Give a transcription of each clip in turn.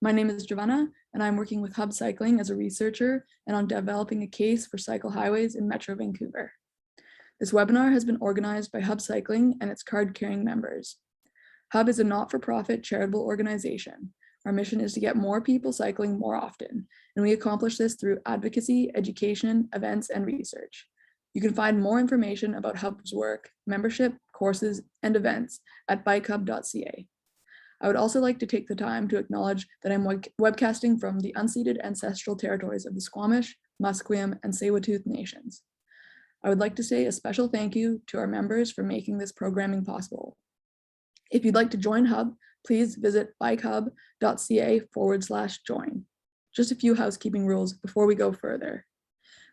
My name is Giovanna, and I'm working with Hub Cycling as a researcher and on developing a case for cycle highways in Metro Vancouver. This webinar has been organized by Hub Cycling and its card-carrying members. Hub is a not-for-profit charitable organization. Our mission is to get more people cycling more often, and we accomplish this through advocacy, education, events, and research. You can find more information about Hub's work, membership, courses, and events at bikehub.ca. I would also like to take the time to acknowledge that I'm webcasting from the unceded ancestral territories of the Squamish, Musqueam, and Tsleil-Waututh nations. I would like to say a special thank you to our members for making this programming possible. If you'd like to join Hub, please visit bikehub.ca/join. Just a few housekeeping rules before we go further.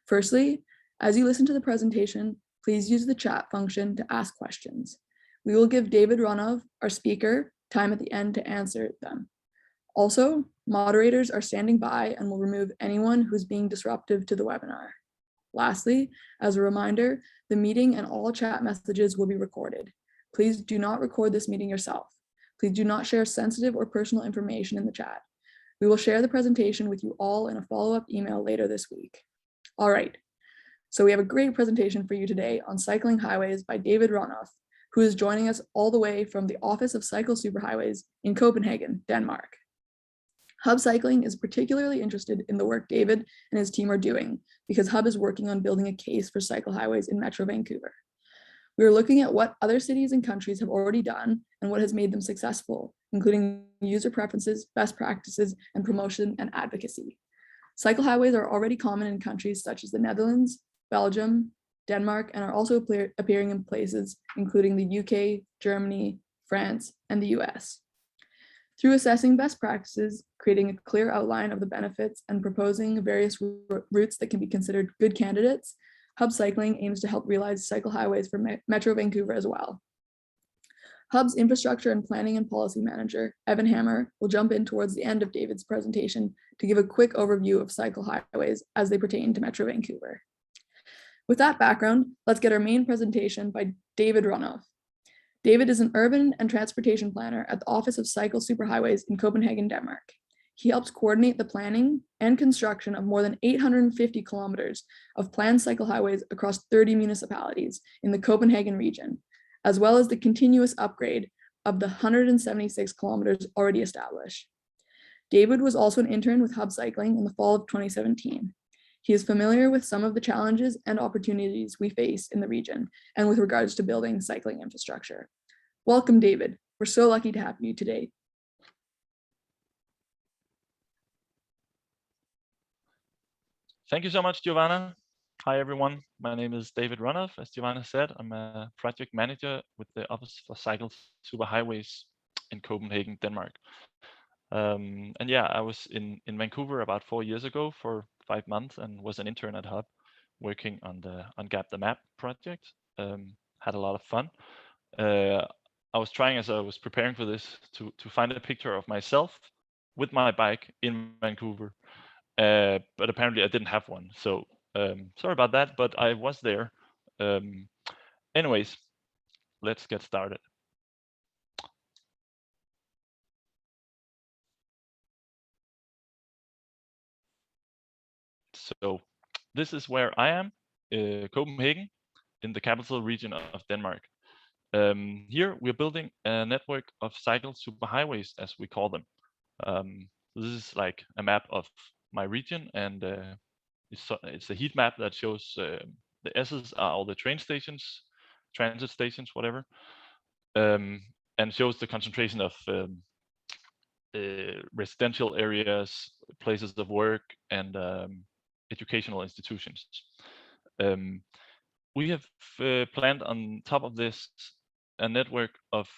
Firstly, as you listen to the presentation, please use the chat function to ask questions. We will give David Rønnov, our speaker, time at the end to answer them. Also, moderators are standing by and will remove anyone who's being disruptive to the webinar. Lastly, as a reminder, the meeting and all chat messages will be recorded. Please do not record this meeting yourself. Please do not share sensitive or personal information in the chat. We will share the presentation with you all in a follow-up email later this week. All right, so we have a great presentation for you today on cycling highways by David Rønnov, who is joining us all the way from the office of Cycle Superhighways in Copenhagen, Denmark. Hub Cycling is particularly interested in the work David and his team are doing because Hub is working on building a case for cycle highways in Metro Vancouver. We are looking at what other cities and countries have already done and what has made them successful, including user preferences, best practices, and promotion and advocacy. Cycle highways are already common in countries such as the Netherlands, Belgium, Denmark, and are also appearing in places including the UK, Germany, France, and the US. Through assessing best practices, creating a clear outline of the benefits, and proposing various routes that can be considered good candidates, Hub Cycling aims to help realize cycle highways for Metro Vancouver as well. Hub's infrastructure and planning and policy manager, Evan Hammer, will jump in towards the end of David's presentation to give a quick overview of cycle highways as they pertain to Metro Vancouver. With that background, let's get our main presentation by David Rønnov. David is an urban and transportation planner at the Office of Cycle Superhighways in Copenhagen, Denmark. He helps coordinate the planning and construction of more than 850 kilometers of planned cycle highways across 30 municipalities in the Copenhagen region, as well as the continuous upgrade of the 176 kilometers already established. David was also an intern with Hub Cycling in the fall of 2017. He is familiar with some of the challenges and opportunities we face in the region and with regards to building cycling infrastructure. Welcome, David. We're so lucky to have you today. Thank you so much, Giovanna. Hi, everyone. My name is David Rønnov. As Giovanna said, I'm a project manager with the Office for Cycle Superhighways in Copenhagen, Denmark. And yeah, I was in Vancouver about 4 years ago for 5 months and was an intern at Hub working on Gap the Map project. Had a lot of fun. I was trying, as I was preparing for this, to find a picture of myself with my bike in Vancouver. But apparently I didn't have one. So sorry about that, but I was there. Anyways, let's get started. So this is where I am, Copenhagen, in the capital region of Denmark. Here we're building a network of cycle superhighways, as we call them. This is like a map of my region, and it's a heat map that shows the S's are all the train stations, transit stations, whatever, and shows the concentration of residential areas, places of work, and educational institutions. We have planned on top of this a network of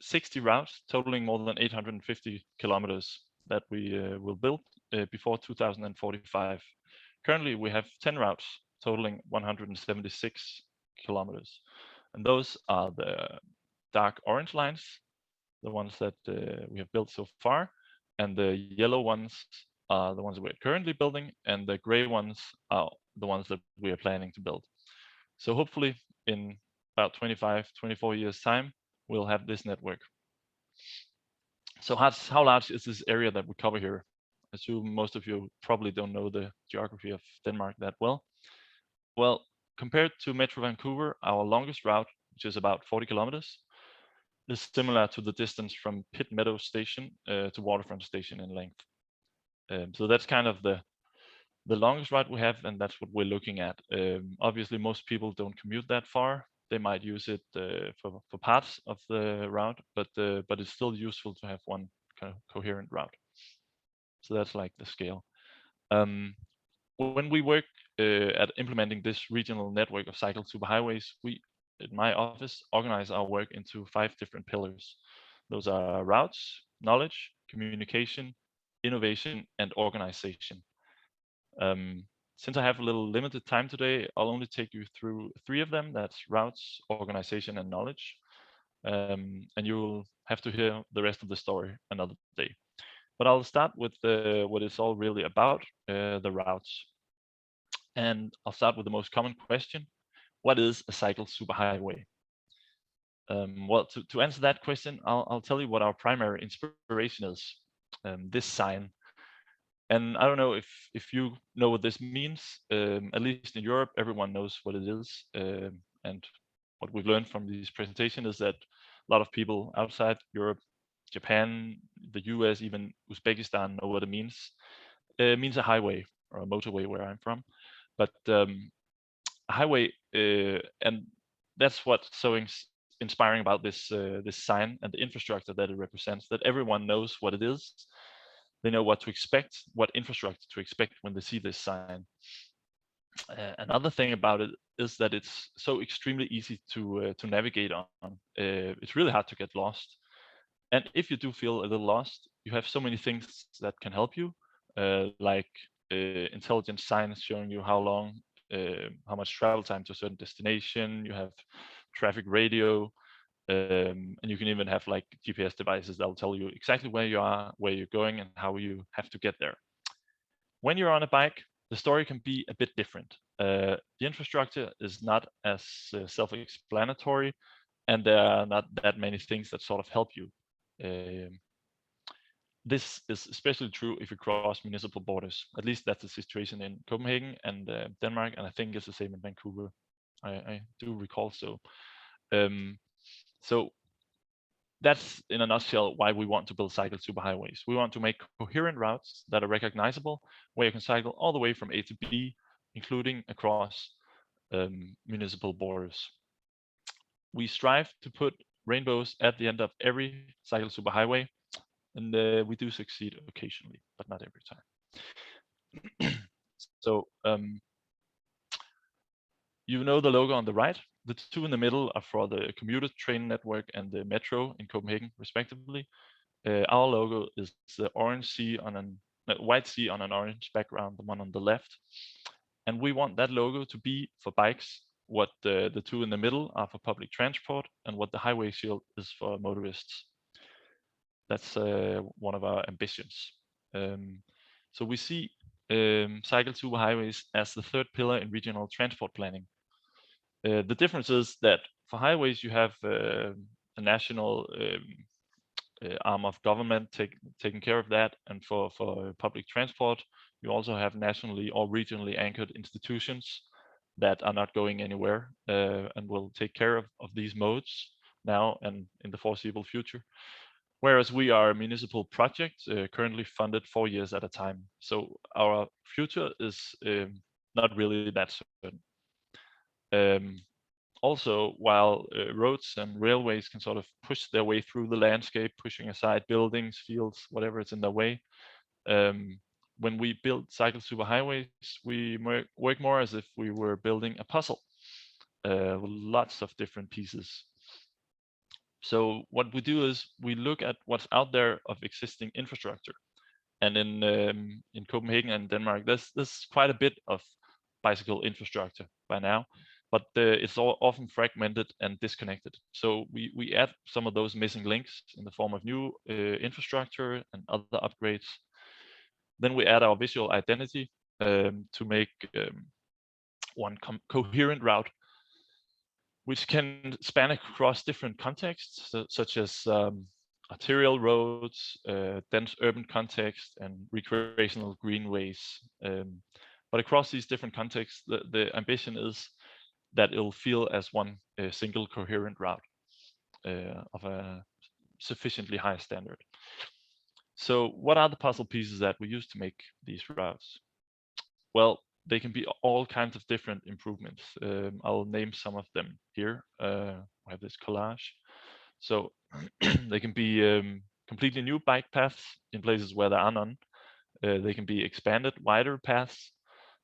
60 routes totaling more than 850 kilometers that we will build before 2045. Currently, we have 10 routes totaling 176 kilometers. And those are the dark orange lines, the ones that we have built so far. And the yellow ones are the ones we're currently building. And the gray ones are the ones that we are planning to build. So hopefully in about 25, 24 years time, we'll have this network. So how large is this area that we cover here? I assume most of you probably don't know the geography of Denmark that well. Well, compared to Metro Vancouver, our longest route, which is about 40 kilometers, is similar to the distance from Pitt Meadow Station to Waterfront Station in length. So that's kind of the longest route we have, and that's what we're looking at. Obviously, most people don't commute that far. They might use it for parts of the route, but it's still useful to have one kind of coherent route. So that's like the scale. When we work at implementing this regional network of cycle superhighways, we, in my office, organize our work into 5 different pillars. Those are routes, knowledge, communication, innovation, and organization. Since I have a little limited time today, I'll only take you through 3 of them. That's routes, organization, and knowledge. And you'll have to hear the rest of the story another day. But I'll start with what it's all really about, the routes. And I'll start with the most common question. What is a cycle superhighway? Well, to answer that question, I'll tell you what our primary inspiration is, this sign. And I don't know if you know what this means. At least in Europe, everyone knows what it is. And what we've learned from this presentation is that a lot of people outside Europe, Japan, the US, even Uzbekistan know what it means. It means a highway or a motorway where I'm from. But a highway, and that's what's so inspiring about this this sign and the infrastructure that it represents, that everyone knows what it is. They know what to expect, what infrastructure to expect when they see this sign. Another thing about it is that it's so extremely easy to navigate on. It's really hard to get lost. And if you do feel a little lost, you have so many things that can help you, like intelligent signs showing you how much travel time to a certain destination. You have traffic radio, and you can even have like GPS devices that will tell you exactly where you are, where you're going, and how you have to get there. When you're on a bike, the story can be a bit different. The infrastructure is not as self-explanatory, and there are not that many things that sort of help you. This is especially true if you cross municipal borders. At least that's the situation in Copenhagen and Denmark, and I think it's the same in Vancouver. I do recall so. So that's in a nutshell why we want to build cycle superhighways. We want to make coherent routes that are recognizable, where you can cycle all the way from A to B, including across municipal borders. We strive to put rainbows at the end of every cycle superhighway, and we do succeed occasionally, but not every time. So you know the logo on the right. The 2 in the middle are for the commuter train network and the metro in Copenhagen, respectively. Our logo is the orange sea on a white sea on an orange background, the one on the left. And we want that logo to be for bikes what the 2 in the middle are for public transport, and what the highway shield is for motorists. That's one of our ambitions. So we see cycle superhighways as the 3rd pillar in regional transport planning. The difference is that for highways, you have a national arm of government taking care of that, and for public transport, you also have nationally or regionally anchored institutions that are not going anywhere and will take care of these modes now and in the foreseeable future. Whereas we are a municipal project currently funded 4 years at a time. So our future is not really that certain. Also, while roads and railways can sort of push their way through the landscape, pushing aside buildings, fields, whatever is in their way, when we build cycle superhighways, we work more as if we were building a puzzle with lots of different pieces. So what we do is we look at what's out there of existing infrastructure, and in Copenhagen and Denmark, there's quite a bit of bicycle infrastructure by now, but it's all often fragmented and disconnected. So we add some of those missing links in the form of new infrastructure and other upgrades. Then we add our visual identity to make one coherent route, which can span across different contexts, such as arterial roads, dense urban context, and recreational greenways. But across these different contexts, the ambition is that it'll feel as one single coherent route of a sufficiently high standard. So what are the puzzle pieces that we use to make these routes? Well, they can be all kinds of different improvements. I'll name some of them here. I have this collage. So they can be completely new bike paths in places where there are none. They can be expanded, wider paths.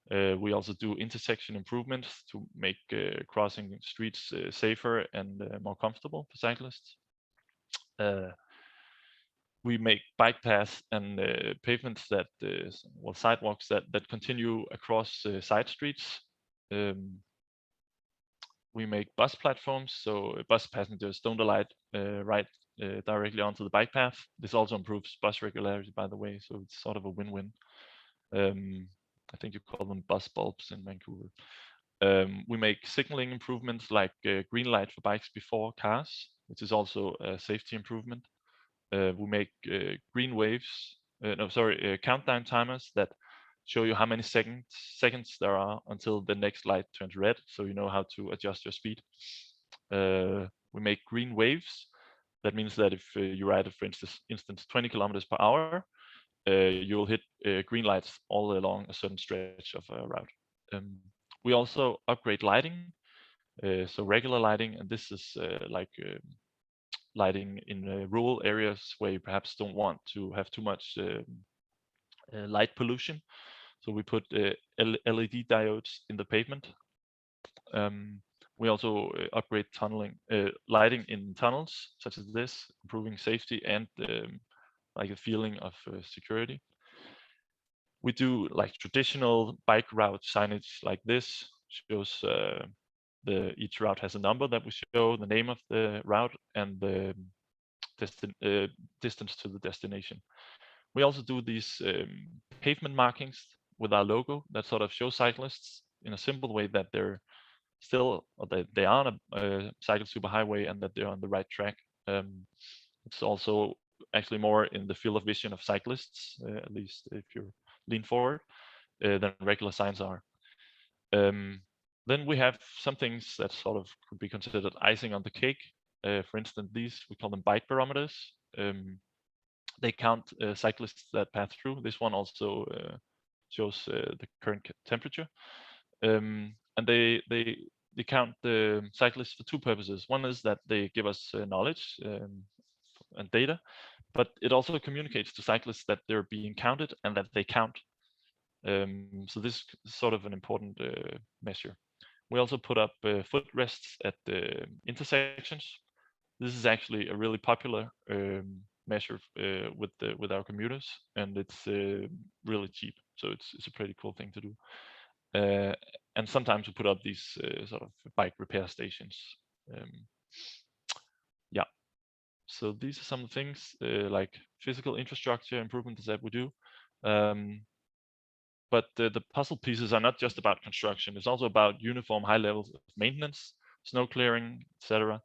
We also do intersection improvements to make crossing streets safer and more comfortable for cyclists. We make bike paths and pavements that, well, sidewalks that continue across side streets. We make bus platforms, so bus passengers don't alight right directly onto the bike path. This also improves bus regularity, by the way, so it's sort of a win-win. I think you call them bus bulbs in Vancouver. We make signaling improvements like green light for bikes before cars, which is also a safety improvement. We make green waves, countdown timers that show you how many seconds there are until the next light turns red, so you know how to adjust your speed. We make green waves. That means that if you ride, for instance, 20 kilometers per hour, you'll hit green lights all along a certain stretch of a route. We also upgrade lighting, so regular lighting, and this is like lighting in rural areas where you perhaps don't want to have too much light pollution. So we put LED diodes in the pavement. We also upgrade lighting in tunnels such as this, improving safety and like a feeling of security. We do like traditional bike route signage like this, shows each route has a number that we show, the name of the route, and the distance to the destination. We also do these pavement markings with our logo that sort of show cyclists in a simple way that they're still, or that they are on a cycle superhighway and that they're on the right track. It's also actually more in the field of vision of cyclists, at least if you lean forward, than regular signs are. Then we have some things that sort of could be considered icing on the cake. For instance, these, we call them bike barometers. They count cyclists that pass through. This one also shows the current temperature. And they count the cyclists for two purposes. One is that they give us knowledge and data, but it also communicates to cyclists that they're being counted and that they count. So this is sort of an important measure. We also put up footrests at the intersections. This is actually a really popular measure with our commuters, and it's really cheap. So it's a pretty cool thing to do. And sometimes we put up these sort of bike repair stations. Yeah. So these are some of the things like physical infrastructure improvements that we do. But the puzzle pieces are not just about construction. It's also about uniform high levels of maintenance, snow clearing, etc.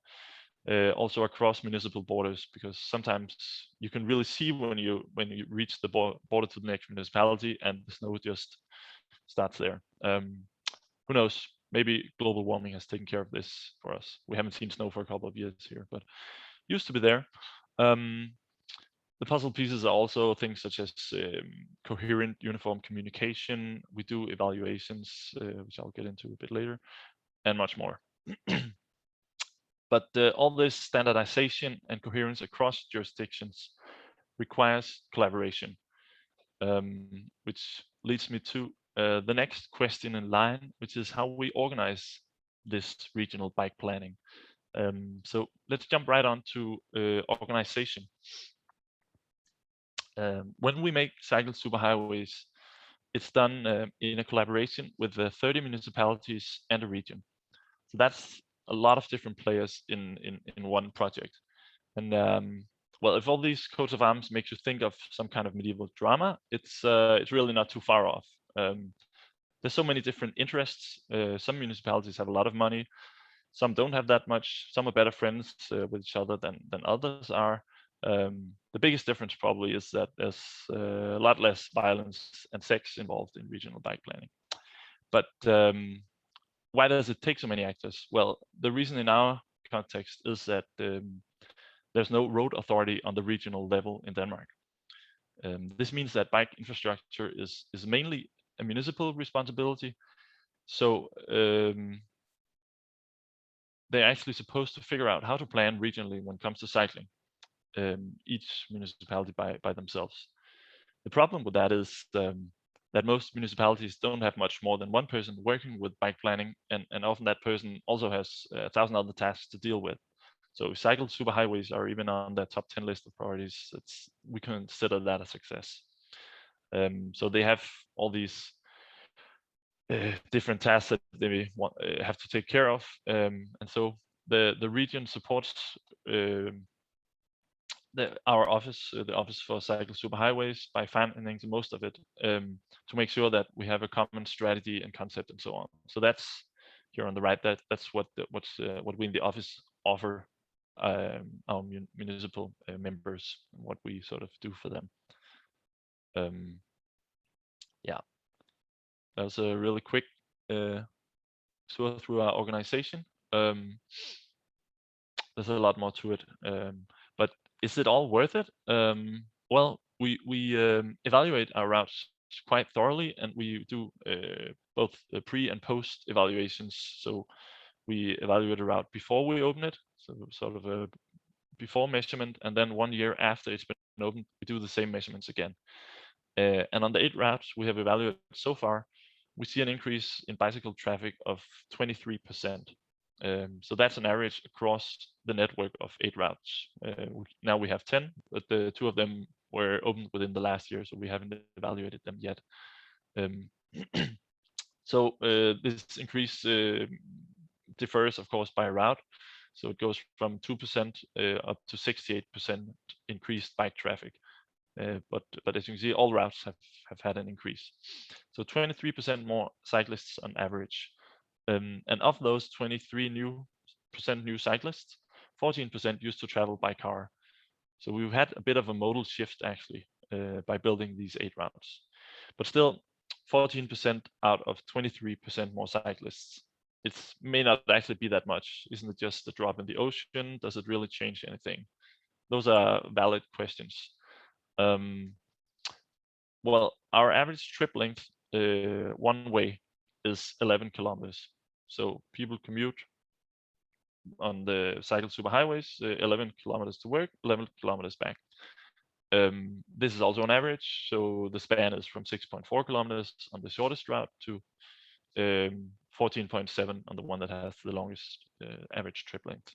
Also across municipal borders, because sometimes you can really see when you reach the border to the next municipality and the snow just starts there. Who knows? Maybe global warming has taken care of this for us. We haven't seen snow for a couple of years here, but used to be there. The puzzle pieces are also things such as coherent uniform communication. We do evaluations, which I'll get into a bit later, and much more. But all this standardization and coherence across jurisdictions requires collaboration, which leads me to the next question in line, which is how we organize this regional bike planning. So let's jump right on to organization. When we make Cycle Superhighways, it's done in a collaboration with 30 municipalities and a region. So that's a lot of different players in one project. And well, if all these coats of arms makes you think of some kind of medieval drama, it's really not too far off. There's so many different interests. Some municipalities have a lot of money. Some don't have that much. Some are better friends with each other than others are. The biggest difference probably is that there's a lot less violence and sex involved in regional bike planning. But why does it take so many actors? Well, the reason in our context is that there's no road authority on the regional level in Denmark. This means that bike infrastructure is mainly a municipal responsibility. So they're actually supposed to figure out how to plan regionally when it comes to cycling, each municipality by themselves. The problem with that is that most municipalities don't have much more than one person working with bike planning, and often that person also has 1,000 other tasks to deal with. So Cycle Superhighways are even on the top 10 list of priorities. We consider that a success. So they have all these different tasks that they have to take care of, and so the region supports our office, the Office for Cycle Superhighways, by financing most of it, to make sure that we have a common strategy and concept and so on. So that's here on the right. That's what we in the office offer our municipal members, what we sort of do for them. Yeah, that was a really quick tour through our organization. There's a lot more to it, but is it all worth it? Well, we evaluate our routes quite thoroughly, and we do both pre and post evaluations. So we evaluate a route before we open it, so sort of a before measurement, and then 1 year after it's been opened, we do the same measurements again. And on the 8 routes we have evaluated so far, we see an increase in bicycle traffic of 23%. So that's an average across the network of 8 routes. Now we have 10, but the 2 of them were opened within the last year, so we haven't evaluated them yet. So this increase differs, of course, by route. So it goes from 2% up to 68% increased bike traffic. But as you can see, all routes have had an increase. So 23% more cyclists on average. And of those 23% new cyclists, 14% used to travel by car. So we've had a bit of a modal shift actually by building these 8 routes. But still, 14% out of 23% more cyclists. It may not actually be that much. Isn't it just a drop in the ocean? Does it really change anything? Those are valid questions. Well, our average trip length one way is 11 kilometers. So people commute on the Cycle Superhighways 11 kilometers to work, 11 kilometers back. This is also an average, so the span is from 6.4 kilometers on the shortest route to 14.7 on the one that has the longest average trip length.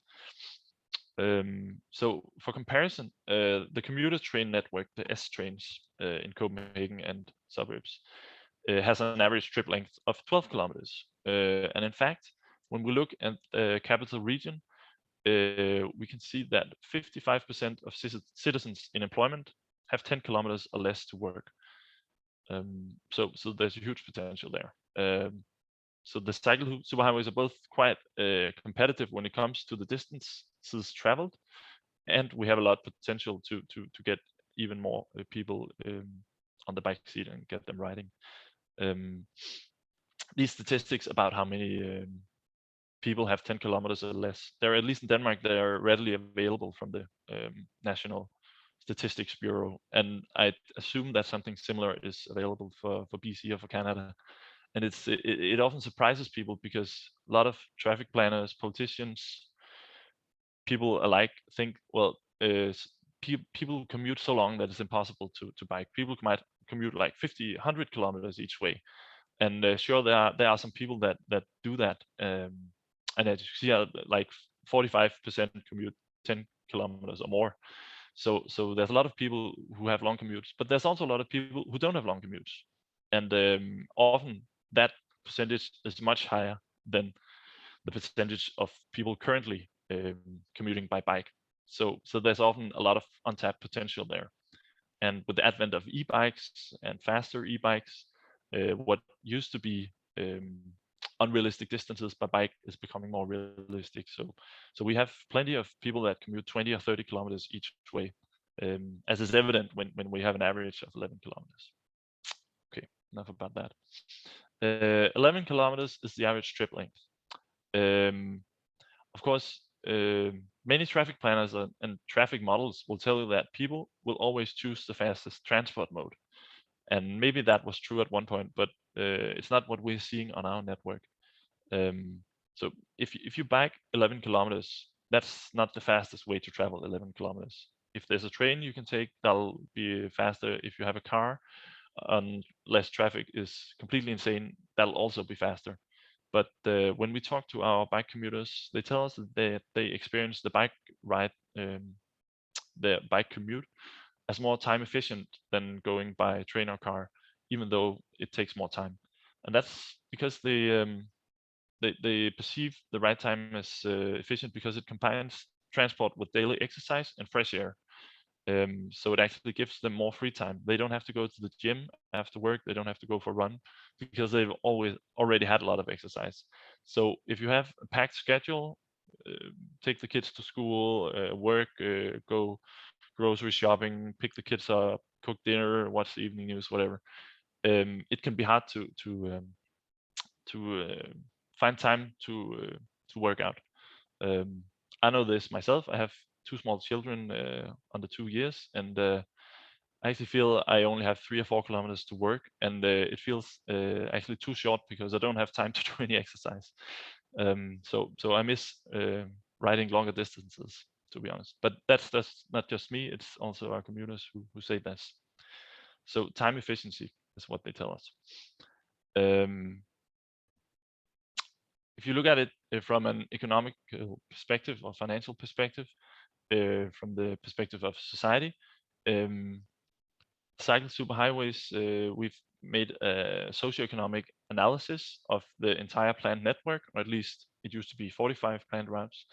So for comparison, the commuter train network, the S trains in Copenhagen and suburbs, has an average trip length of 12 kilometers. And in fact, when we look at the capital region, we can see that 55% of citizens in employment have 10 kilometers or less to work. So there's a huge potential there. So the cycle superhighways are both quite competitive when it comes to the distances traveled, and we have a lot of potential to get even more people on the bike seat and get them riding. These statistics about how many people have 10 kilometers or less, they're, at least in Denmark, they're readily available from the National Statistics Bureau, and I assume that something similar is available for BC or for Canada. And it often surprises people because a lot of traffic planners, politicians, people alike think, well, people commute so long that it's impossible to bike. People might commute like 50, 100 kilometers each way. And sure, there are some people that do that. And as you see, like 45% commute 10 kilometers or more. So there's a lot of people who have long commutes, but there's also a lot of people who don't have long commutes. And often that percentage is much higher than the percentage of people currently commuting by bike. So there's often a lot of untapped potential there. And with the advent of e-bikes and faster e-bikes, what used to be unrealistic distances by bike is becoming more realistic. So we have plenty of people that commute 20 or 30 kilometers each way. as is evident when we have an average of 11 kilometers. Okay, enough about that. 11 kilometers is the average trip length. Of course, many traffic planners and traffic models will tell you that people will always choose the fastest transport mode. And maybe that was true at one point, but it's not what we're seeing on our network. So if you bike 11 kilometers, that's not the fastest way to travel 11 kilometers. If there's a train you can take, that'll be faster. If you have a car, unless traffic is completely insane, that'll also be faster. But when we talk to our bike commuters, they tell us that they experience the bike ride, the bike commute, as more time efficient than going by train or car, even though it takes more time. And that's because they perceive the ride time as efficient because it combines transport with daily exercise and fresh air. So it actually gives them more free time. They don't have to go to the gym after work. They don't have to go for a run because they've already had a lot of exercise. So if you have a packed schedule, take the kids to school, work, go grocery shopping, pick the kids up, cook dinner, watch the evening news, whatever. It can be hard to find time to work out. I know this myself. I have 2 small children under 2 years, and I actually feel I only have 3 or 4 kilometers to work, and it feels actually too short because I don't have time to do any exercise. So I miss riding longer distances, to be honest. But that's not just me; it's also our commuters who say this. So time efficiency is what they tell us. If you look at it from an economic perspective or financial perspective, from the perspective of society, Cycle Superhighways, we've made a socioeconomic analysis of the entire planned network, or at least it used to be 45 planned routes.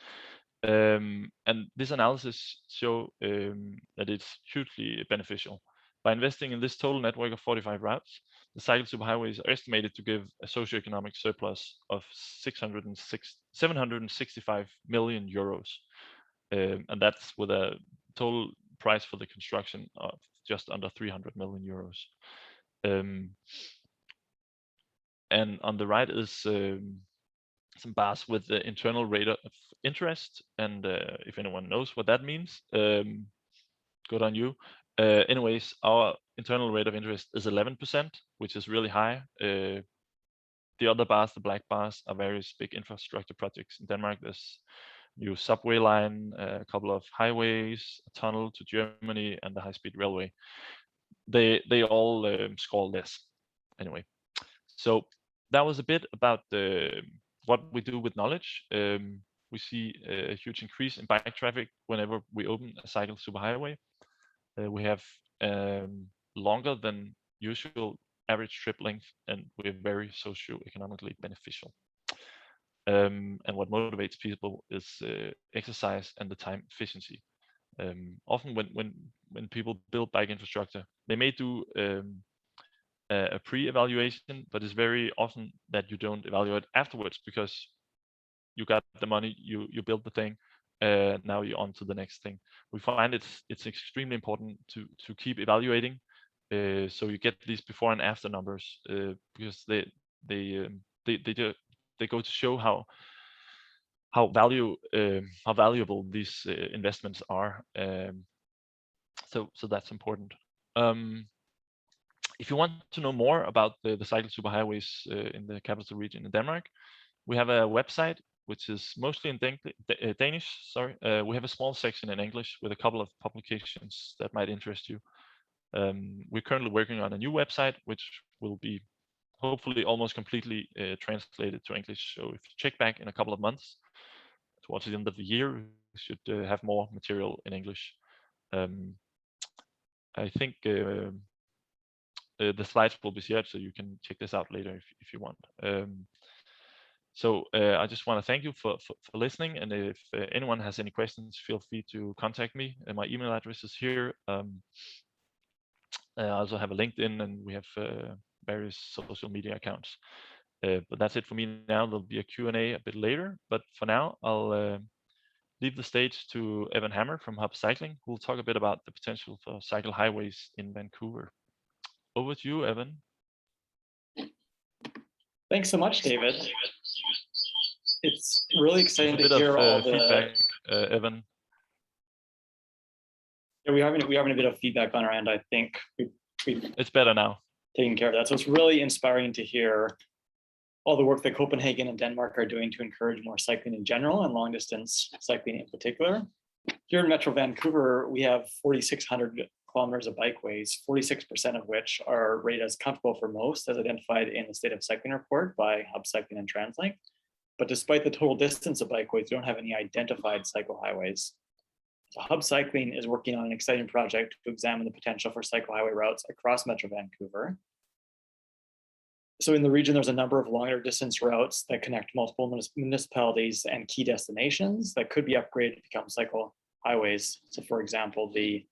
And this analysis show that it's hugely beneficial. By investing in this total network of 45 routes, the Cycle Superhighways are estimated to give a socioeconomic surplus of 765 million euros. And that's with a total price for the construction of just under 300 million euros. And on the right is some bars with the internal rate of interest. And if anyone knows what that means, good on you. Anyways, our internal rate of interest is 11%, which is really high. The other bars, the black bars, are various big infrastructure projects in Denmark. There's new subway line, a couple of highways, a tunnel to Germany, and the high-speed railway. They all score less. Anyway, so that was a bit about what we do with knowledge. We see a huge increase in bike traffic whenever we open a Cycle Superhighway. We have longer than usual average trip length, and we're very socioeconomically beneficial. And what motivates people is exercise and the time efficiency. Often when people build bike infrastructure, they may do a pre-evaluation, but it's very often that you don't evaluate afterwards because you got the money, you built the thing, now you're on to the next thing. We find it's extremely important to keep evaluating, so you get these before and after numbers, because they go to show how valuable these investments are. So that's important. If you want to know more about the Cycle Superhighways in the capital region in Denmark, we have a website which is mostly in Danish. Sorry, we have a small section in English with a couple of publications that might interest you. We're currently working on a new website which will be hopefully almost completely translated to English. So if you check back in a couple of months, towards the end of the year, we should have more material in English. I think the slides will be shared, so you can check this out later if you want. So I just want to thank you for listening, and if anyone has any questions, feel free to contact me. And my email address is here. I also have a LinkedIn, and we have various social media accounts. But that's it for me now. There'll be a Q&A a bit later, but for now, I'll leave the stage to Evan Hammer from Hub Cycling, who will talk a bit about the potential for cycle highways in Vancouver. Over to you, Evan. Thanks so much, David. It's really exciting to There's a hear bit all of the feedback, Evan. Yeah, we're having a bit of feedback on our end. I think we've It's better now. taken care of that. So it's really inspiring to hear all the work that Copenhagen and Denmark are doing to encourage more cycling in general and long distance cycling in particular. Here in Metro Vancouver, we have 4,600 kilometers of bikeways, 46% of which are rated as comfortable for most, as identified in the State of Cycling report by Hub Cycling and TransLink. But despite the total distance of bikeways, we don't have any identified cycle highways. So Hub Cycling is working on an exciting project to examine the potential for cycle highway routes across Metro Vancouver. So in the region, there's a number of longer distance routes that connect multiple municipalities and key destinations that could be upgraded to become cycle highways. So for example, the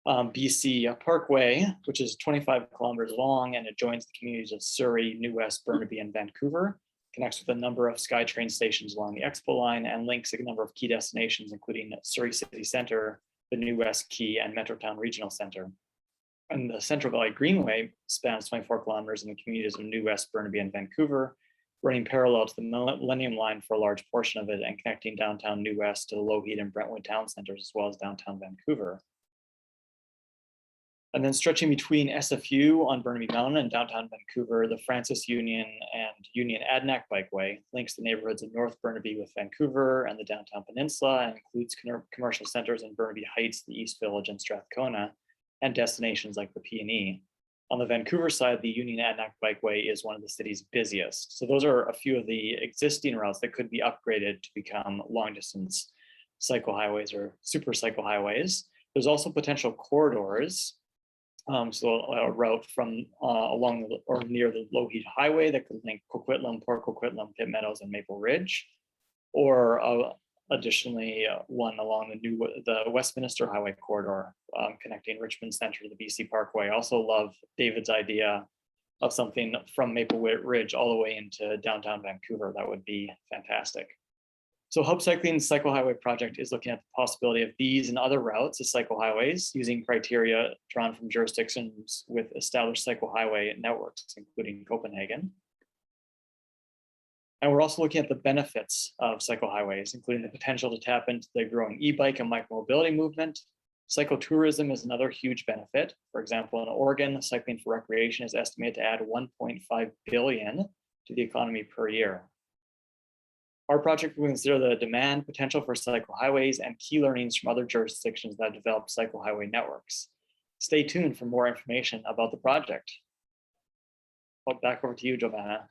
BC Parkway, which is 25 kilometers long and it joins the communities of Surrey, New West, Burnaby, and Vancouver, connects with a number of SkyTrain stations along the Expo line and links a number of key destinations, including Surrey City Centre, the New West Quay, and Metrotown Regional Centre. And the Central Valley Greenway spans 24 kilometers in the communities of New West, Burnaby, and Vancouver, running parallel to the Millennium Line for a large portion of it and connecting downtown New West to the Lougheed and Brentwood town centers, as well as downtown Vancouver. And then stretching between SFU on Burnaby Mountain and downtown Vancouver, the Francis Union and Union Adanac Bikeway links the neighborhoods of North Burnaby with Vancouver and the downtown peninsula and includes commercial centers in Burnaby Heights, the East Village, and Strathcona, and destinations like the P&E. On the Vancouver side, the Union Adanac Bikeway is one of the city's busiest. So those are a few of the existing routes that could be upgraded to become long distance cycle highways or super cycle highways. There's also potential corridors. So a route from along or near the Lougheed Highway that could link Coquitlam, Port Coquitlam, Pitt Meadows, and Maple Ridge, or additionally one along the Westminster Highway corridor connecting Richmond Centre to the BC Parkway. I also love David's idea of something from Maple Ridge all the way into downtown Vancouver. That would be fantastic. So Hub Cycling's Cycle Highway project is looking at the possibility of these and other routes as cycle highways using criteria drawn from jurisdictions with established cycle highway networks, including Copenhagen. And we're also looking at the benefits of cycle highways, including the potential to tap into the growing e-bike and micromobility movement. Cyclotourism is another huge benefit. For example, in Oregon, cycling for recreation is estimated to add 1.5 billion to the economy per year. Our project will consider the demand potential for cycle highways and key learnings from other jurisdictions that develop cycle highway networks. Stay tuned for more information about the project. Well, back over to you, Giovanna.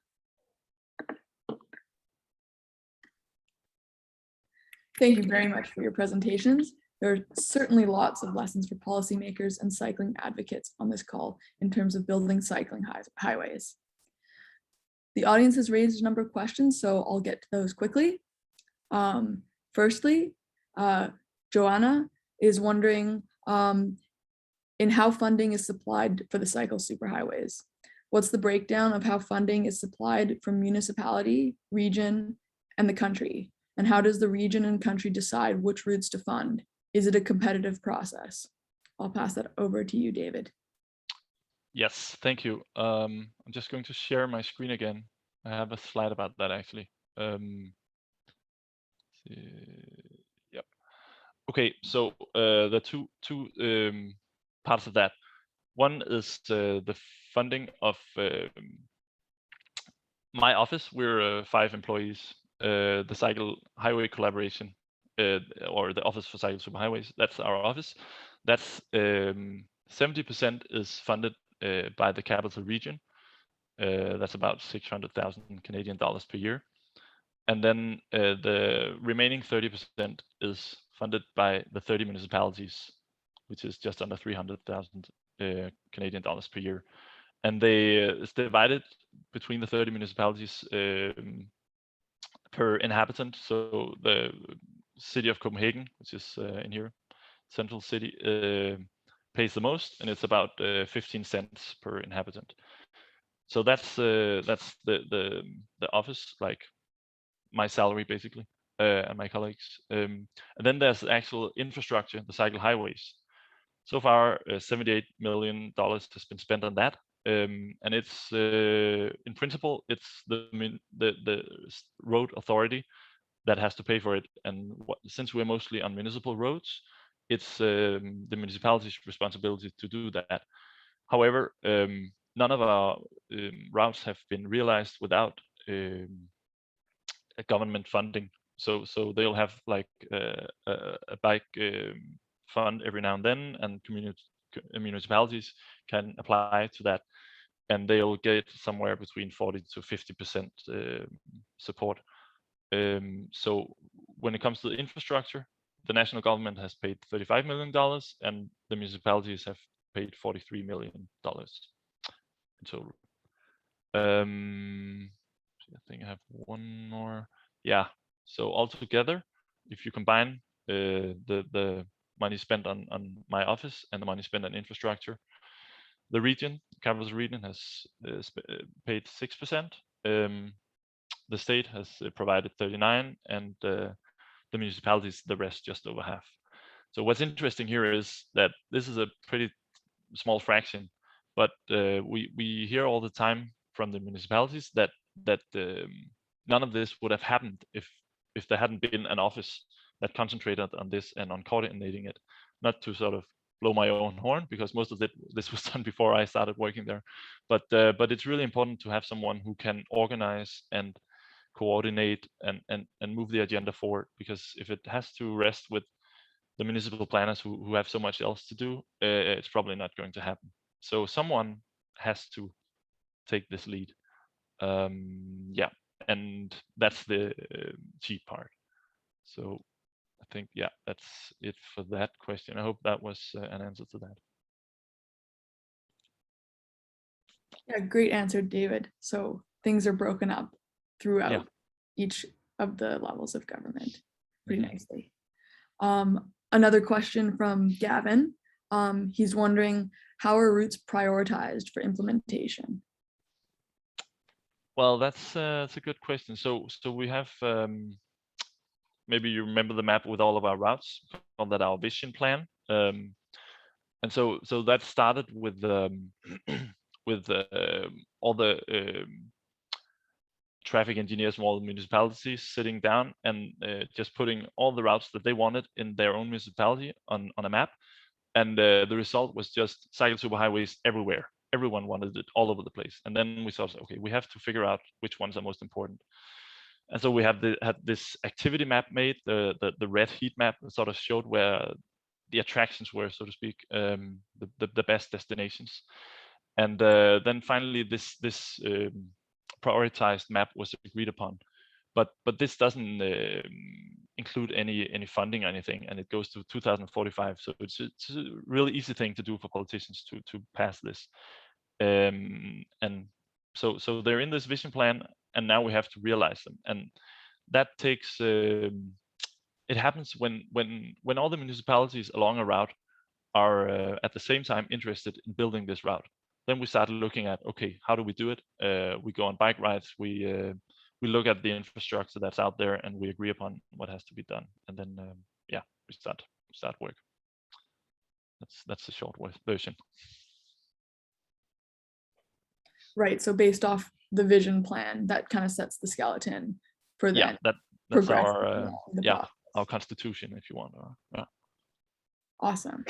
Thank you very much for your presentations. There are certainly lots of lessons for policymakers and cycling advocates on this call in terms of building cycling highways. The audience has raised a number of questions, so I'll get to those quickly. Firstly, Joanna is wondering in how funding is supplied for the Cycle Superhighways. What's the breakdown of how funding is supplied from municipality, region, and the country? And how does the region and country decide which routes to fund? Is it a competitive process? I'll pass that over to you, David. Yes, thank you. I'm just going to share my screen again. I have a slide about that actually. Yep. Okay, so the two parts of that. One is the funding of my office. We're 5 employees. The Cycle Highway Collaboration, or the Office for Cycle Superhighways, that's our office. That's 70% is funded by the capital region. That's about 600,000 Canadian dollars per year. And then the remaining 30% is funded by the 30 municipalities, which is just under 300,000 Canadian dollars per year. And it's divided between the 30 municipalities per inhabitant. So the city of Copenhagen, which is in here, central city, pays the most, and it's about 15 cents per inhabitant. So that's the office, like my salary basically. and my colleagues. And then there's the actual infrastructure, the cycle highways. So far, $78 million has been spent on that. And it's in principle, it's the road authority that has to pay for it. And since we're mostly on municipal roads, it's the municipality's responsibility to do that. However, none of our routes have been realized without a government funding. So they'll have like a bike fund every now and then, and municipalities can apply to that, and they'll get somewhere between 40 to 50% support. So when it comes to the infrastructure, the national government has paid $35 million, and the municipalities have paid $43 million in total. I think I have one more. Yeah. So altogether, if you combine the money spent on my office and the money spent on infrastructure, the region, Capital Region, has paid 6%. The state has provided 39%, and the municipalities the rest, just over half. So what's interesting here is that this is a pretty small fraction, but we hear all the time from the municipalities that none of this would have happened if there hadn't been an office that concentrated on this and on coordinating it. Not to sort of blow my own horn, because most of this was done before I started working there, but it's really important to have someone who can organize and coordinate and move the agenda forward, because if it has to rest with the municipal planners who have so much else to do, it's probably not going to happen. So someone has to take this lead. Yeah, and that's the cheap part. So I think, yeah, that's it for that question. I hope that was an answer to that. Yeah, great answer, David. So things are broken up throughout each of the levels of government pretty nicely. Another question from Gavin. He's wondering, how are routes prioritized for implementation? Well, that's a good question. So we have, maybe you remember the map with all of our routes, called that our vision plan. And so that started with all the traffic engineers from all the municipalities sitting down and just putting all the routes that they wanted in their own municipality on a map. And the result was just cycle superhighways everywhere. Everyone wanted it all over the place. And then we thought, okay, we have to figure out which ones are most important. And so we had this activity map made, the red heat map that sort of showed where the attractions were, so to speak, the best destinations. And then finally this prioritized map was agreed upon. But this doesn't include any funding or anything, and it goes to 2045. So it's a really easy thing to do for politicians to pass this. And so they're in this vision plan, and now we have to realize them. And that takes it happens when all the municipalities along a route are at the same time interested in building this route. Then we start looking at, okay, how do we do it? We go on bike rides, we look at the infrastructure that's out there, and we agree upon what has to be done. And then yeah, we start work. That's the short version. Right. So based off the vision plan, that kind of sets the skeleton for that. Yeah, that's our constitution, if you want. Yeah. Awesome.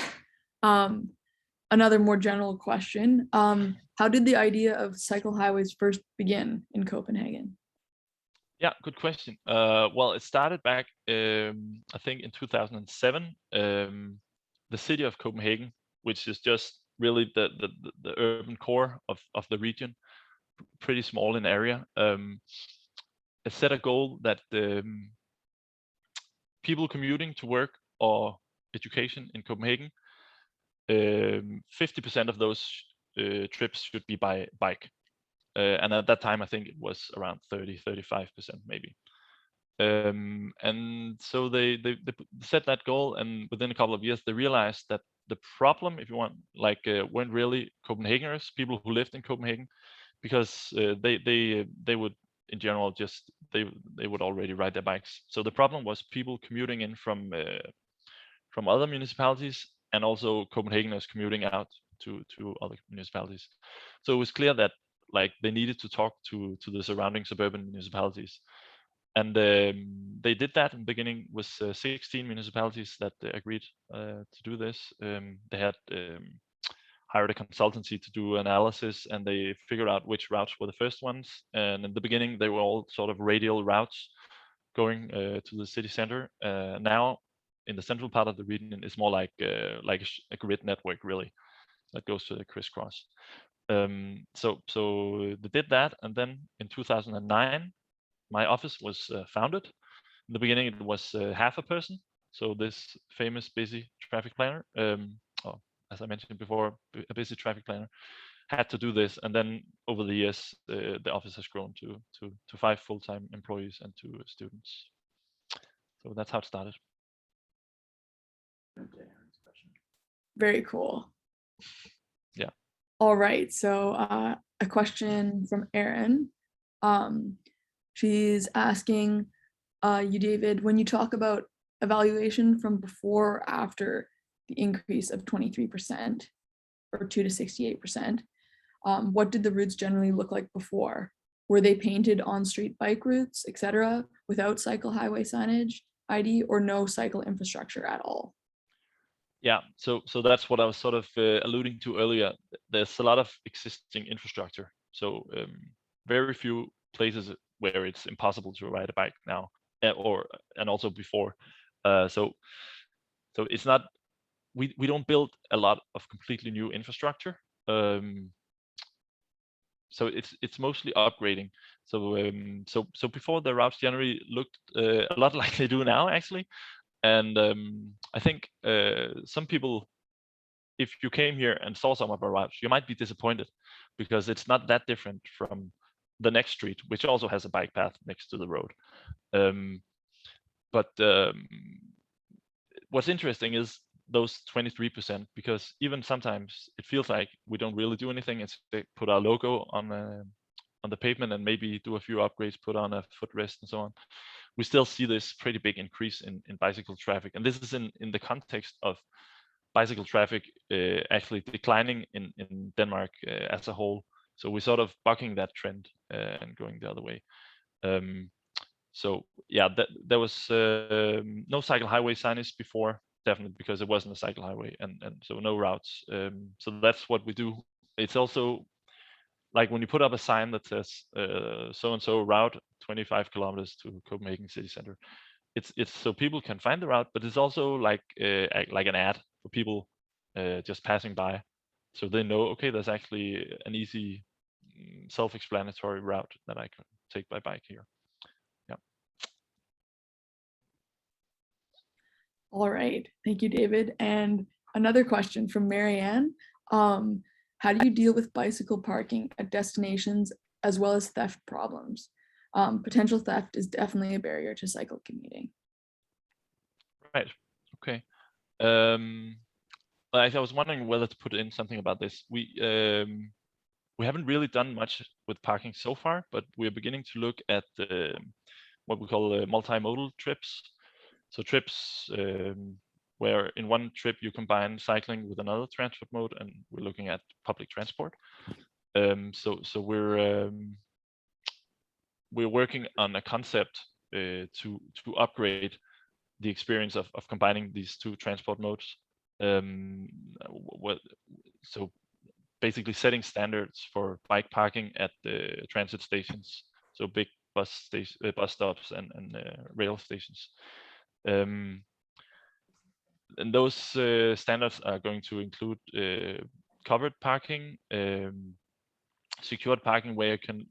Another more general question. How did the idea of cycle highways first begin in Copenhagen? Yeah, good question. Well, it started back, I think, in 2007. The city of Copenhagen, which is just really the urban core of the region, pretty small in area, it set a goal that people commuting to work or education in Copenhagen, 50% of those trips should be by bike. And at that time, I think it was around 35% maybe. And so they set that goal, and within a couple of years, they realized that the problem, if you want, like weren't really Copenhageners, people who lived in Copenhagen, because they would in general, just they would already ride their bikes. So the problem was people commuting in from other municipalities, and also Copenhageners commuting out to other municipalities. So it was clear that like they needed to talk to the surrounding suburban municipalities. And they did that in the beginning. Was 16 municipalities that agreed to do this. They had hired a consultancy to do analysis, and they figured out which routes were the first ones. And in the beginning, they were all sort of radial routes going to the city center. Now, in the central part of the region, it's more like a grid network, really, that goes to the crisscross. So they did that, and then in 2009, my office was founded. In the beginning, it was half a person. So this famous busy traffic planner, as I mentioned before, a busy traffic planner, had to do this. And then over the years, the office has grown to 5 full-time employees and 2 students. So that's how it started. Very cool. Yeah. All right. So a question from Erin. She's asking you, David, when you talk about evaluation from before or after the increase of 23% or 2 to 68%, what did the routes generally look like before? Were they painted on-street bike routes, etc., without cycle highway signage, ID, or no cycle infrastructure at all? Yeah, so that's what I was sort of alluding to earlier. There's a lot of existing infrastructure. So very few places where it's impossible to ride a bike now, and also before. So it's not, we don't build a lot of completely new infrastructure. So it's mostly upgrading. So before, the routes generally looked a lot like they do now, actually. And I think some people, if you came here and saw some of our routes, you might be disappointed, because it's not that different from the next street, which also has a bike path next to the road. But what's interesting is those 23%, because even sometimes it feels like we don't really do anything. It's put our logo on the pavement and maybe do a few upgrades, put on a footrest and so on. We still see this pretty big increase in bicycle traffic, and this is in the context of bicycle traffic actually declining in Denmark as a whole. So we're sort of bucking that trend and going the other way. So yeah, there was no cycle highway signage before, definitely, because it wasn't a cycle highway, and so no routes. So that's what we do. It's also like when you put up a sign that says so and so route 25 kilometers to Copenhagen city center. It's so people can find the route, but it's also like an ad for people just passing by, so they know, okay, there's actually an easy, self-explanatory route that I can take by bike here. Yeah. All right, thank you, David. And another question from Marianne. How do you deal with bicycle parking at destinations as well as theft problems? Potential theft is definitely a barrier to cycle commuting. Right. Okay. I was wondering whether to put in something about this. We haven't really done much with parking so far, but we're beginning to look at what we call multimodal trips. So trips where in one trip you combine cycling with another transport mode, and we're looking at public transport. So we're working on a concept to upgrade the experience of combining these 2 transport modes. So basically setting standards for bike parking at the transit stations, so big bus stops and rail stations. And those standards are going to include covered parking, secured parking, where you can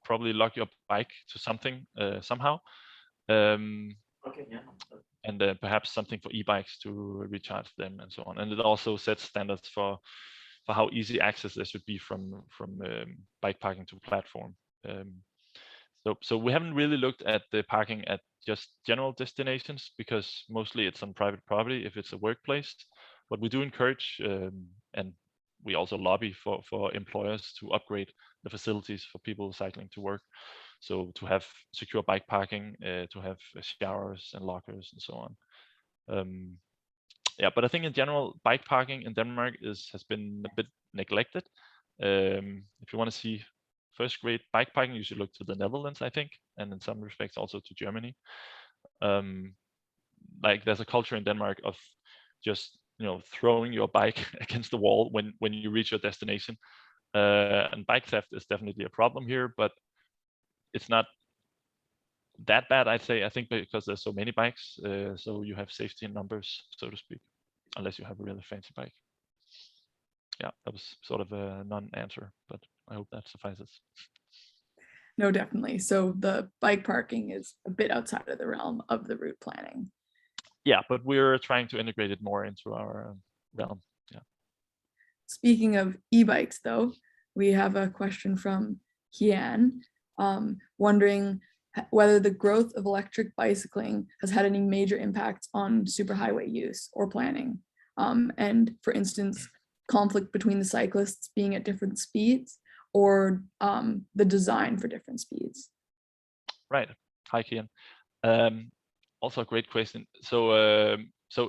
probably lock your bike to something somehow. Okay, yeah. And perhaps something for e-bikes to recharge them and so on. And it also sets standards for how easy access there should be from bike parking to platform. So we haven't really looked at the parking at just general destinations, because mostly it's on private property if it's a workplace. But we do encourage and we also lobby for employers to upgrade the facilities for people cycling to work. So to have secure bike parking, to have showers and lockers and so on. Yeah, but I think in general, bike parking in Denmark has been a bit neglected. If you want to see first-rate bike parking, you should look to the Netherlands, I think, and in some respects also to Germany. Like there's a culture in Denmark of just throwing your bike against the wall when you reach your destination. And bike theft is definitely a problem here, but it's not that bad, I'd say. I think because there's so many bikes, so you have safety in numbers, so to speak, unless you have a really fancy bike. Yeah, that was sort of a non-answer, but I hope that suffices. No, definitely. So the bike parking is a bit outside of the realm of the route planning. Yeah, but we're trying to integrate it more into our realm. Yeah. Speaking of e-bikes, though, we have a question from Kian, wondering whether the growth of electric bicycling has had any major impacts on superhighway use or planning. And for instance, conflict between the cyclists being at different speeds or the design for different speeds. Right. Hi, Kian. Also a great question. So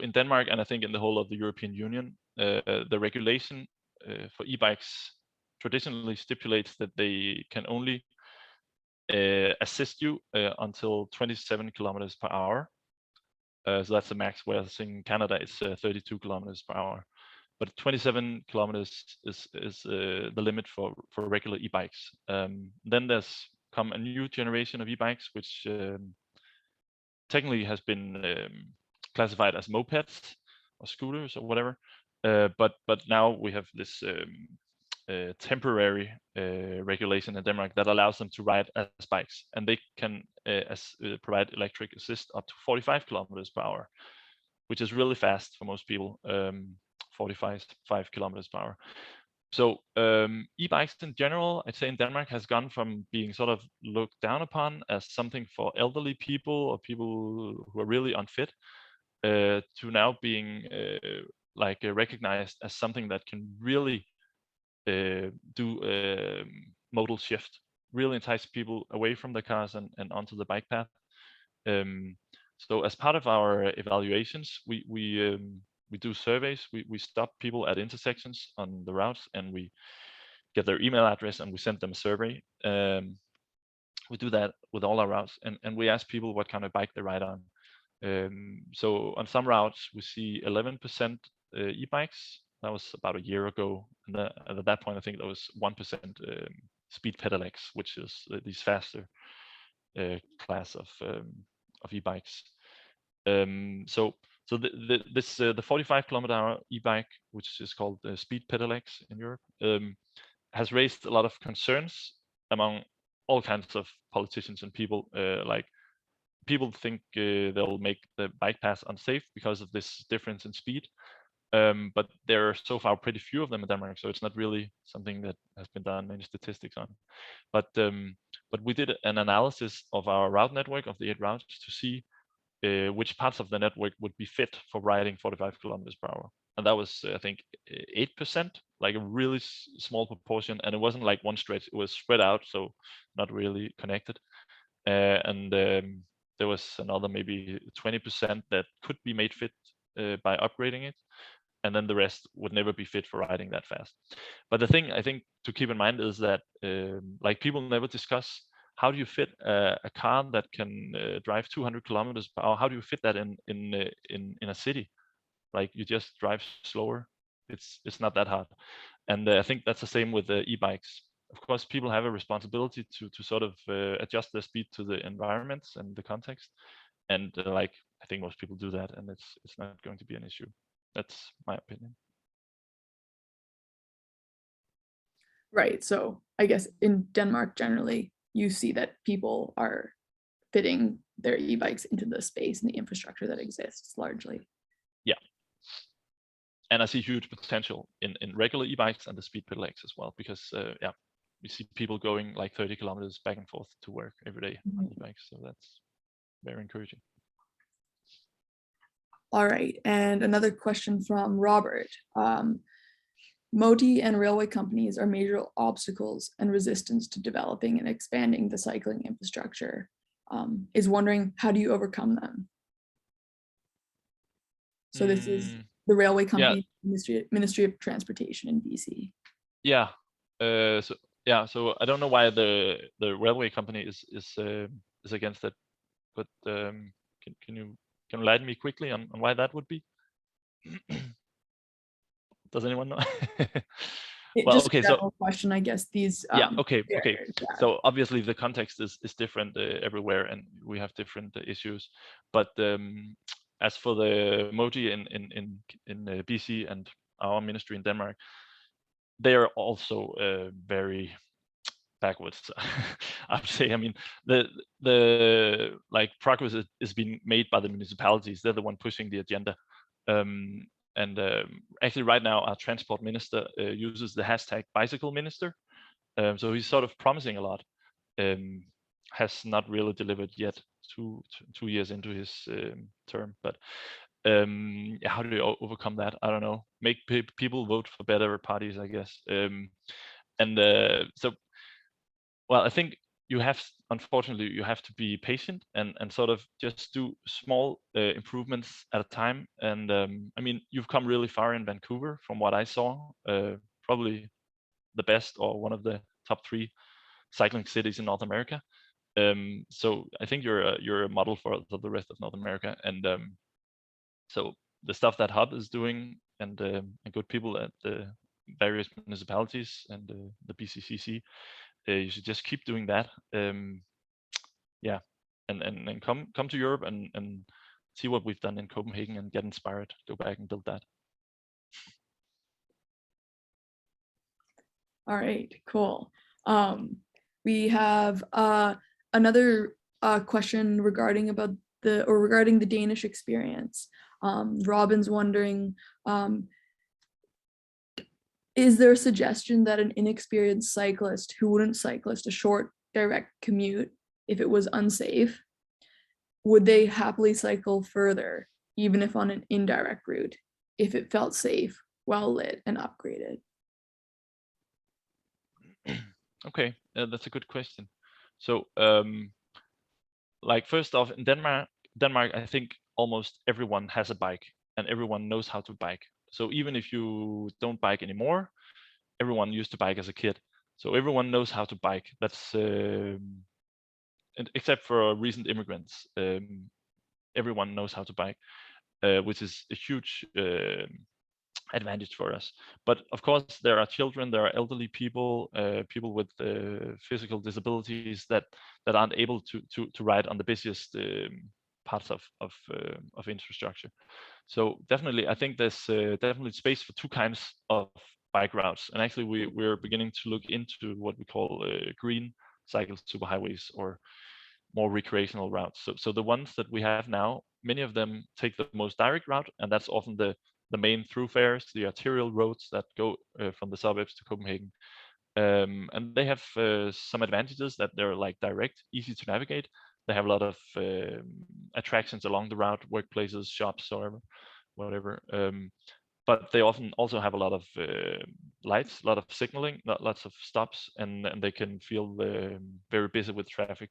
in Denmark, and I think in the whole of the European Union, the regulation for e-bikes traditionally stipulates that they can only assist you until 27 kilometers per hour. So that's the max, whereas in Canada it's 32 kilometers per hour. But 27 kilometers is the limit for regular e-bikes. Then there's come a new generation of e-bikes, which technically has been classified as mopeds or scooters or whatever. But now we have this temporary regulation in Denmark that allows them to ride as bikes, and they can provide electric assist up to 45 kilometers per hour, which is really fast for most people. 45 kilometers per hour. So e-bikes in general, I'd say in Denmark has gone from being sort of looked down upon as something for elderly people or people who are really unfit to now being recognized as something that can really do modal shift, really entice people away from the cars and onto the bike path. So as part of our evaluations, we do surveys. We stop people at intersections on the routes, and we get their email address and we send them a survey. We do that with all our routes, and we ask people what kind of bike they ride on. So on some routes we see 11% e-bikes. That was about a year ago, and at that point I think there was 1% speed pedelecs, which is these faster class of e-bikes. So the 45 kilometer hour e-bike, which is called speed pedelecs in Europe, has raised a lot of concerns among all kinds of politicians and people. Like people think they'll make the bike paths unsafe because of this difference in speed. But there are so far pretty few of them in Denmark, so it's not really something that has been done many statistics on. But we did an analysis of our route network of the 8 routes to see which parts of the network would be fit for riding 45 kilometers per hour. And that was, I think, 8%, like a really small proportion. And it wasn't like one stretch, it was spread out, so not really connected. And there was another maybe 20% that could be made fit by upgrading it. And then the rest would never be fit for riding that fast. But the thing I think to keep in mind is that like people never discuss, how do you fit a car that can drive 200 kilometers per hour? How do you fit that in a city? Like you just drive slower. It's not that hard. And I think that's the same with the e-bikes. Of course, people have a responsibility to sort of adjust their speed to the environments and the context. And like I think most people do that, and it's not going to be an issue. That's my opinion. Right. So I guess in Denmark, generally, you see that people are fitting their e-bikes into the space and the infrastructure that exists largely. Yeah. And I see huge potential in regular e-bikes and the speed pedelecs as well, because yeah, we see people going like 30 kilometers back and forth to work every day on e-bikes. So that's very encouraging. All right. And another question from Robert. MOTI and railway companies are major obstacles and resistance to developing and expanding the cycling infrastructure. Is wondering, how do you overcome them? So this is the railway company, Ministry of Transportation in BC. Yeah. So I don't know why the railway company is against it, but can you enlighten me quickly on why that would be? Does anyone know? Well, just okay, so question, I guess these. Okay. Yeah. So obviously the context is different everywhere, and we have different issues. But as for the MOTI in BC and our ministry in Denmark, they are also very backwards. I would say. I mean, the like progress is being made by the municipalities. They're the one pushing the agenda. Actually, right now, our transport minister uses the hashtag bicycle minister. So he's sort of promising a lot. Has not really delivered yet. 2 years into his term, but how do you overcome that? I don't know. Make people vote for better parties, I guess. So, well, I think unfortunately, you have to be patient and sort of just do small improvements at a time. And I mean, you've come really far in Vancouver from what I saw, probably the best or one of the top 3 cycling cities in North America. So I think you're a model for the rest of North America. And so the stuff that Hub is doing and good people at the various municipalities and the BCCC, you should just keep doing that. Yeah, and come to Europe and see what we've done in Copenhagen and get inspired. Go back and build that. All right, cool. We have another question regarding the Danish experience. Robin's wondering, is there a suggestion that an inexperienced cyclist who wouldn't cyclist a short direct commute if it was unsafe, would they happily cycle further, even if on an indirect route, if it felt safe, well lit, and upgraded? Okay, that's a good question. So, like first off, in Denmark, I think almost everyone has a bike and everyone knows how to bike. So even if you don't bike anymore, everyone used to bike as a kid. So everyone knows how to bike. That's except for recent immigrants, everyone knows how to bike, which is a huge advantage for us. But of course, there are children, there are elderly people, people with physical disabilities that aren't able to ride on the busiest parts of infrastructure. So definitely, I think there's definitely space for 2 kinds of bike routes. And actually, we're beginning to look into what we call green cycle superhighways, or more recreational routes. So the ones that we have now, many of them take the most direct route, and that's often the main thoroughfares, the arterial roads that go from the suburbs to Copenhagen. And they have some advantages, that they're like direct, easy to navigate. They have a lot of attractions along the route, workplaces, shops, or whatever. But they often also have a lot of lights, a lot of signaling, lots of stops, and they can feel very busy with traffic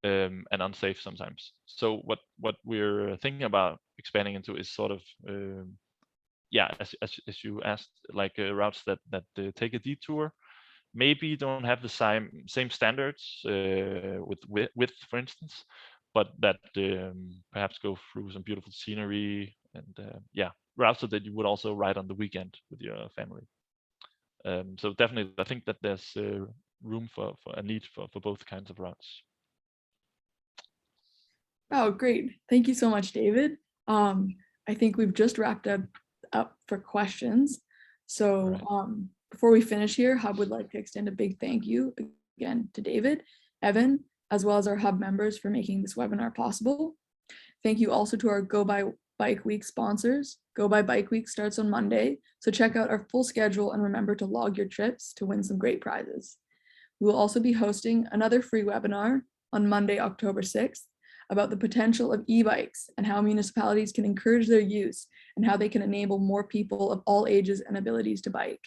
and unsafe sometimes. So what we're thinking about expanding into is sort of as you asked, like routes that take a detour, maybe don't have the same standards with width, for instance, but that perhaps go through some beautiful scenery and routes so that you would also ride on the weekend with your family. So definitely, I think that there's room for a need for both kinds of routes. Oh, great. Thank you so much, David. I think we've just wrapped up for questions. So right. Before we finish here, Hub would like to extend a big thank you again to David, Evan, as well as our Hub members for making this webinar possible. Thank you also to our Go By Bike Week sponsors. Go By Bike Week starts on Monday, so check out our full schedule and remember to log your trips to win some great prizes. We will also be hosting another free webinar on Monday, October 6th, about the potential of e-bikes and how municipalities can encourage their use and how they can enable more people of all ages and abilities to bike.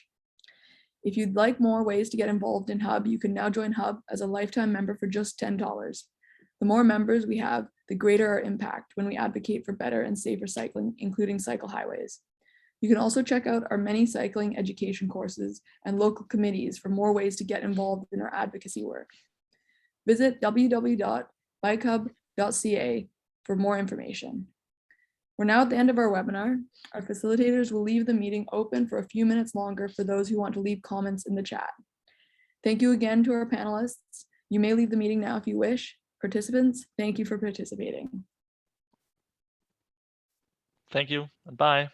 If you'd like more ways to get involved in Hub, you can now join Hub as a lifetime member for just $10. The more members we have, the greater our impact when we advocate for better and safer cycling, including Cycle Highways. You can also check out our many cycling education courses and local committees for more ways to get involved in our advocacy work. Visit www.bikehub.ca for more information. We're now at the end of our webinar. Our facilitators will leave the meeting open for a few minutes longer for those who want to leave comments in the chat. Thank you again to our panelists. You may leave the meeting now if you wish. Participants, thank you for participating. Thank you and bye.